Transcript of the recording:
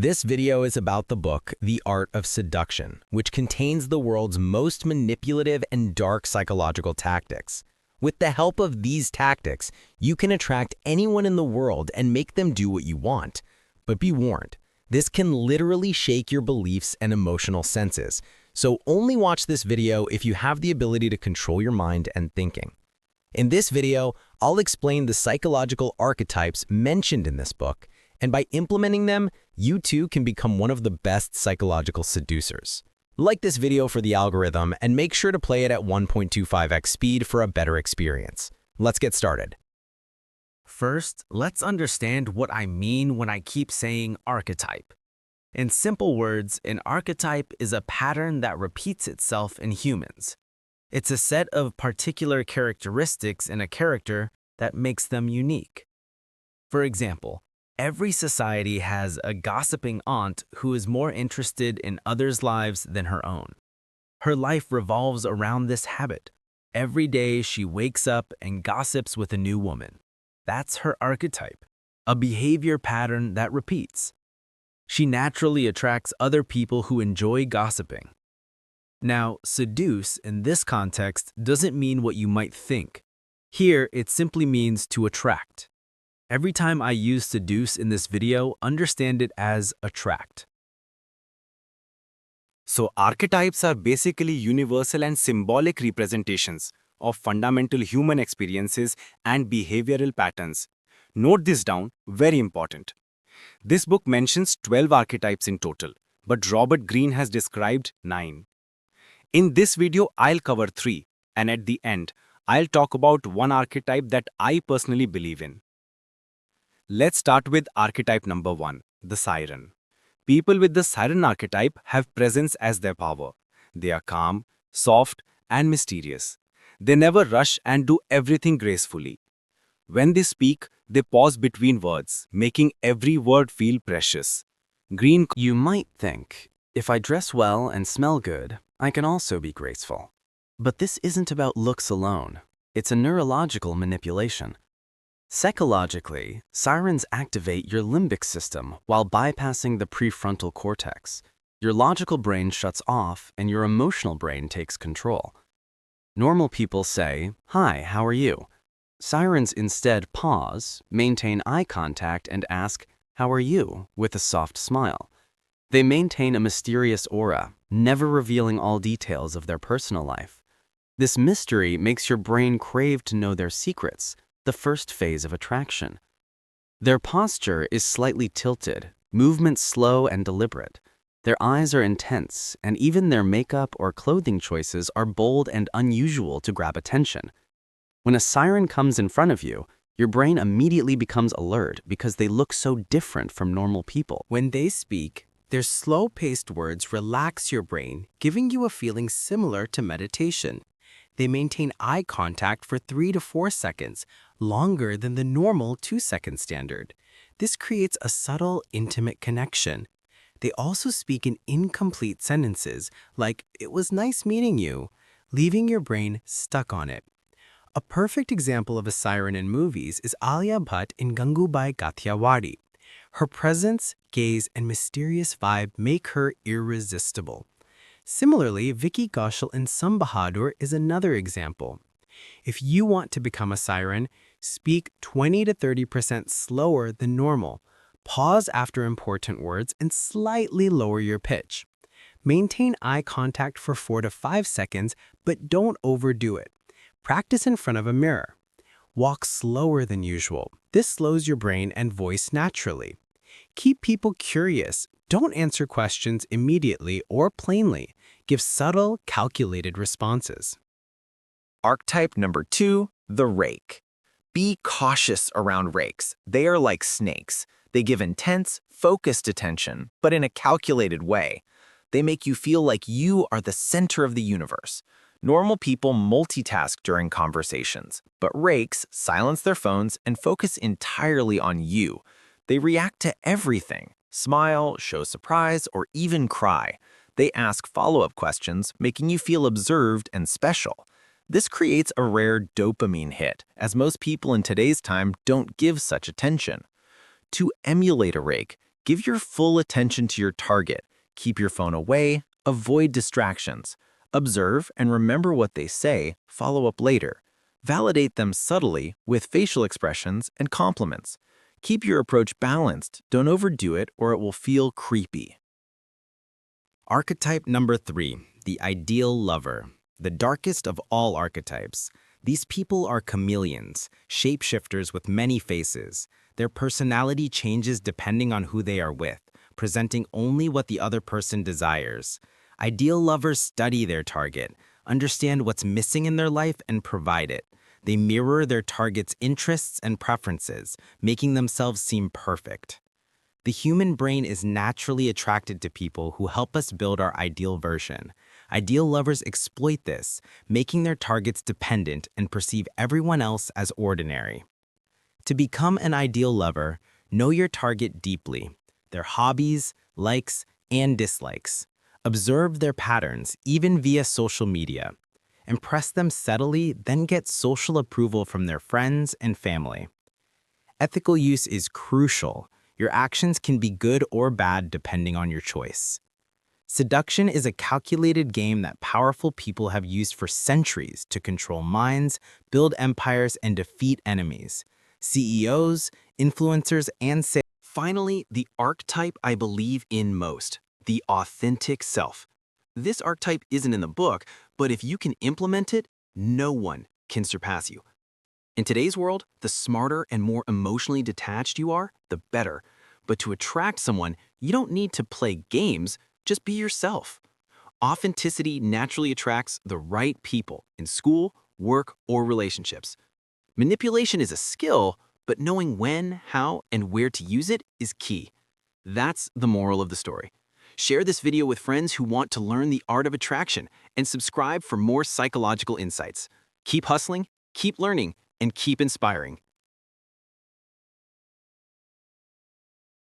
This video is about the book, The Art of Seduction, which contains the world's most manipulative and dark psychological tactics. With the help of these tactics, you can attract anyone in the world and make them do what you want. But be warned, this can literally shake your beliefs and emotional senses. So only watch this video if you have the ability to control your mind and thinking. In this video, I'll explain the psychological archetypes mentioned in this book, and by implementing them, you too can become one of the best psychological seducers. Like this video for the algorithm and make sure to play it at 1.25x speed for a better experience. Let's get started. First, let's understand what I mean when I keep saying archetype. In simple words, an archetype is a pattern that repeats itself in humans. It's a set of particular characteristics in a character that makes them unique. For example, every society has a gossiping aunt who is more interested in others' lives than her own. Her life revolves around this habit. Every day she wakes up and gossips with a new woman. That's her archetype, a behavior pattern that repeats. She naturally attracts other people who enjoy gossiping. Now, seduce in this context doesn't mean what you might think. Here, it simply means to attract. Every time I use seduce in this video, understand it as attract. So archetypes are basically universal and symbolic representations of fundamental human experiences and behavioral patterns. Note this down, very important. This book mentions 12 archetypes in total, but Robert Greene has described 9. In this video, I'll cover 3, and at the end, I'll talk about one archetype that I personally believe in. Let's start with archetype number 1, the Siren. People with the Siren archetype have presence as their power. They are calm, soft, and mysterious. They never rush and do everything gracefully. When they speak, they pause between words, making every word feel precious. Greene. You might think, if I dress well and smell good, I can also be graceful. But this isn't about looks alone. It's a neurological manipulation. Psychologically, sirens activate your limbic system while bypassing the prefrontal cortex. Your logical brain shuts off and your emotional brain takes control. Normal people say, "Hi, how are you?" Sirens instead pause, maintain eye contact, and ask, "How are you?" with a soft smile. They maintain a mysterious aura, never revealing all details of their personal life. This mystery makes your brain crave to know their secrets, the first phase of attraction. Their posture is slightly tilted, movements slow and deliberate. Their eyes are intense, and even their makeup or clothing choices are bold and unusual to grab attention. When a siren comes in front of you, your brain immediately becomes alert because they look so different from normal people. When they speak, their slow-paced words relax your brain, giving you a feeling similar to meditation. They maintain eye contact for 3 to 4 seconds, longer than the normal 2-second standard. This creates a subtle, intimate connection. They also speak in incomplete sentences, like, "It was nice meeting you," leaving your brain stuck on it. A perfect example of a siren in movies is Alia Bhatt in Gangubai Kathiawadi. Her presence, gaze, and mysterious vibe make her irresistible. Similarly, Vicky Kaushal in Sam Bahadur is another example. If you want to become a siren, speak 20 to 30% slower than normal. Pause after important words and slightly lower your pitch. Maintain eye contact for 4 to 5 seconds, but don't overdo it. Practice in front of a mirror. Walk slower than usual. This slows your brain and voice naturally. Keep people curious. Don't answer questions immediately or plainly. Give subtle, calculated responses. Archetype number 2, the Rake. Be cautious around rakes. They are like snakes. They give intense, focused attention, but in a calculated way. They make you feel like you are the center of the universe. Normal people multitask during conversations, but rakes silence their phones and focus entirely on you. They react to everything. Smile, show surprise, or even cry. They ask follow-up questions, making you feel observed and special. This creates a rare dopamine hit, as most people in today's time don't give such attention. To emulate a rake, Give your full attention to your target. Keep your phone away, avoid distractions. Observe and remember what they say, follow up later. Validate them subtly with facial expressions and compliments. Keep your approach balanced, don't overdo it or it will feel creepy. Archetype number 3, the ideal lover. The darkest of all archetypes. These people are chameleons, shapeshifters with many faces. Their personality changes depending on who they are with, presenting only what the other person desires. Ideal lovers study their target, understand what's missing in their life and provide it. They mirror their target's interests and preferences, making themselves seem perfect. The human brain is naturally attracted to people who help us build our ideal version. Ideal lovers exploit this, making their targets dependent and perceive everyone else as ordinary. To become an ideal lover, know your target deeply, their hobbies, likes, and dislikes. Observe their patterns, even via social media. Impress them subtly, then get social approval from their friends and family. Ethical use is crucial. Your actions can be good or bad depending on your choice. Seduction is a calculated game that powerful people have used for centuries to control minds, build empires, and defeat enemies. CEOs, influencers, and sales. Finally, the archetype I believe in most, the authentic self. This archetype isn't in the book, but if you can implement it, no one can surpass you. In today's world, the smarter and more emotionally detached you are, the better. But to attract someone, you don't need to play games, just be yourself. Authenticity naturally attracts the right people in school, work, or relationships. Manipulation is a skill, but knowing when, how, and where to use it is key. That's the moral of the story. Share this video with friends who want to learn the art of attraction and subscribe for more psychological insights. Keep hustling, keep learning, and keep inspiring.